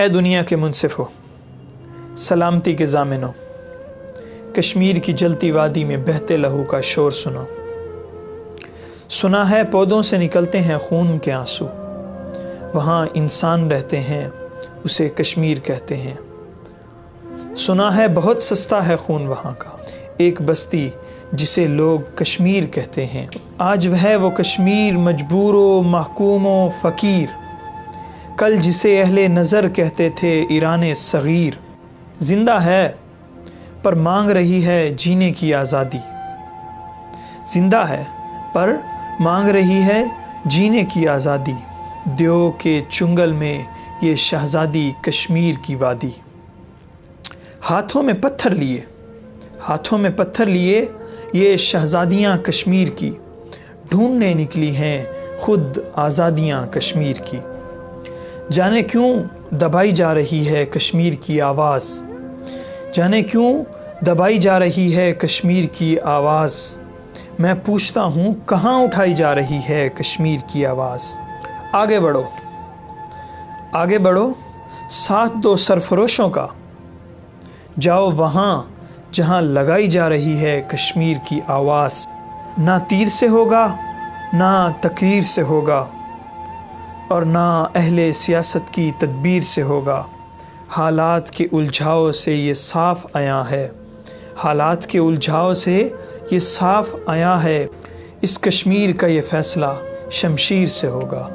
اے دنیا کے منصفو، سلامتی کے ضامنو، کشمیر کی جلتی وادی میں بہتے لہو کا شور سنو۔ سنا ہے پودوں سے نکلتے ہیں خون کے آنسو، وہاں انسان رہتے ہیں اسے کشمیر کہتے ہیں۔ سنا ہے بہت سستا ہے خون وہاں کا، ایک بستی جسے لوگ کشمیر کہتے ہیں۔ آج وہ کشمیر مجبور و محکوم و فقیر، کل جسے اہل نظر کہتے تھے ایران صغیر۔ زندہ ہے پر مانگ رہی ہے جینے کی آزادی، زندہ ہے پر مانگ رہی ہے جینے کی آزادی۔ دیو کے چنگل میں یہ شہزادی کشمیر کی وادی، ہاتھوں میں پتھر لیے یہ شہزادیاں کشمیر کی، ڈھونڈنے نکلی ہیں خود آزادیاں کشمیر کی۔ جانے کیوں دبائی جا رہی ہے کشمیر کی آواز، جانے کیوں دبائی جا رہی ہے کشمیر کی آواز، میں پوچھتا ہوں کہاں اٹھائی جا رہی ہے کشمیر کی آواز۔ آگے بڑھو ساتھ دو سرفروشوں کا، جاؤ وہاں جہاں لگائی جا رہی ہے کشمیر کی آواز۔ نہ تیر سے ہوگا نہ تقریر سے ہوگا، اور نہ اہل سیاست کی تدبیر سے ہوگا، حالات کے الجھاؤ سے یہ صاف عیاں ہے، حالات کے الجھاؤ سے یہ صاف عیاں ہے، اس کشمیر کا یہ فیصلہ شمشیر سے ہوگا۔